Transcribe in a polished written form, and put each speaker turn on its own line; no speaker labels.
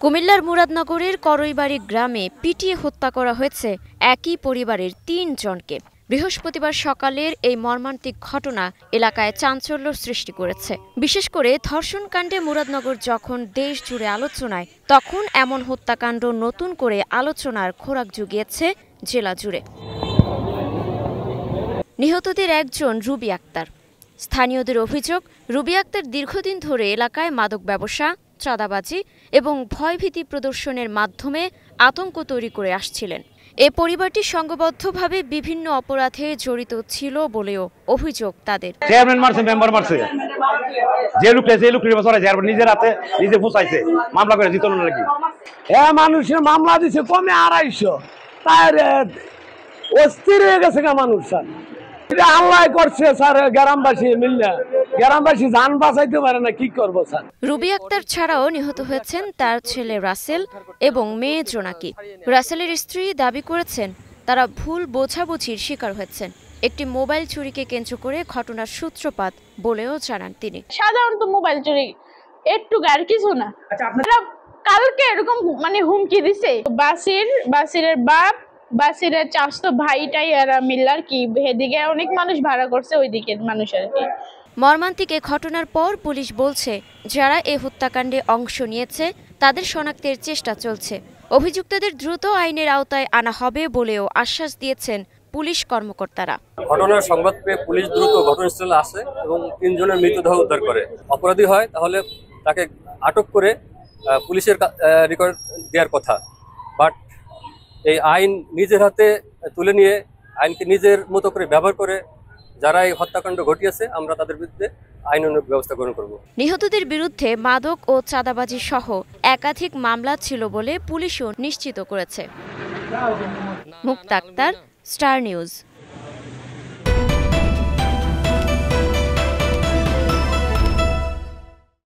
কুমিল্লার মুরাদনগরের করইবাড়ি গ্রামে পিটিয়ে হত্যা করা হয়েছে একই পরিবারের ৩ জনকে। বৃহস্পতিবার সকালের এই মর্মান্তিক ঘটনা এলাকায় চাঞ্চল্য সৃষ্টি করেছে। বিশেষ করে ধর্ষণকাণ্ডে মুরাদনগর যখন দেশ জুড়ে আলোচনায়, তখন এমন হত্যাকাণ্ড নতুন করে আলোচনার খোরাক জুগিয়েছে জেলা জুড়ে। নিহতদের একজন রুবি আক্তার। স্থানীয়দের অভিযোগ, রুবি আক্তার দীর্ঘদিন ধরে এলাকায় মাদক ব্যবসা, চাঁদাবাজি এবং ভয়ভীতি প্রদর্শনের মাধ্যমে আতঙ্ক তৈরি করে আসছিলেন। এ পরিবারটি সংঘবদ্ধভাবে বিভিন্ন অপরাধে জড়িত ছিল বলেও অভিযোগ তাদের।
চেয়ারম্যান মারছে, মেম্বার মারছে, যে লোক নিজের হাতে নিজে ফুসাইছে, মামলা করে জিতল নাকি।
মানুষের মামলা দিছে কমে 250, তার অস্থির হয়ে গেছে মানুষ। স্যার আল্লাহ করছে স্যার, গ্রামবাসী মিললে গ্রামবাসী জান বাঁচাইতে পারে না, কি করবো স্যার।
রুবি আক্তার ছাড়াও নিহত হয়েছেন তার ছেলে রাসেল এবং মেয়ে জোনাকি। রাসেলের স্ত্রী দাবি করেছেন তারা ভুল বোঝাবুঝির শিকার হয়েছেন। একটি মোবাইল চুরিকে কেন্দ্র করে ঘটনার সূত্রপাত বলেও জানান তিনি।
সাধারণত মোবাইল চুরি একটু আর কিছু না। কালকে এরকম হুমকি দিছে, বাসিরের বাপ, বাসিরের চাচতো ভাইটাই এরা মিল্লার কি এদিকে অনেক মানুষ ভাড়া করছে, ওই দিকের মানুষ আর কি।
মর্মান্তিক এ ঘটনার পর পুলিশ বলছে, যারা এই হত্যাকাণ্ডে অংশ নিয়েছে তাদের শনাক্তের চেষ্টা চলছে। অভিযুক্তদের দ্রুত আইনের আওতায় আনা হবে বলেও আশ্বাস দিয়েছেন পুলিশ কর্মকর্তারা।
ঘটনার সংবাদ পেয়ে পুলিশ দ্রুত ঘটনাস্থলে আসে এবং 3 জনের মৃতদেহ উদ্ধার করে। অপরাধী হয় তাহলে তাকে আটক করে পুলিশের রেকর্ড দেওয়ার কথা, বাট এই আইন নিজের হাতে তুলে নিয়ে আইনকে নিজের মতো করে ব্যবহার করে যারা এই হত্যাকাণ্ড ঘটিয়েছে, আমরা তাদের বিরুদ্ধে আইনানুগ ব্যবস্থা গ্রহণ করব।
নিহতদের বিরুদ্ধে মাদক ও চাঁদাবাজি সহ একাধিক মামলা ছিল বলে পুলিশও নিশ্চিত করেছে। মুক্তা আক্তার, স্টার নিউজ।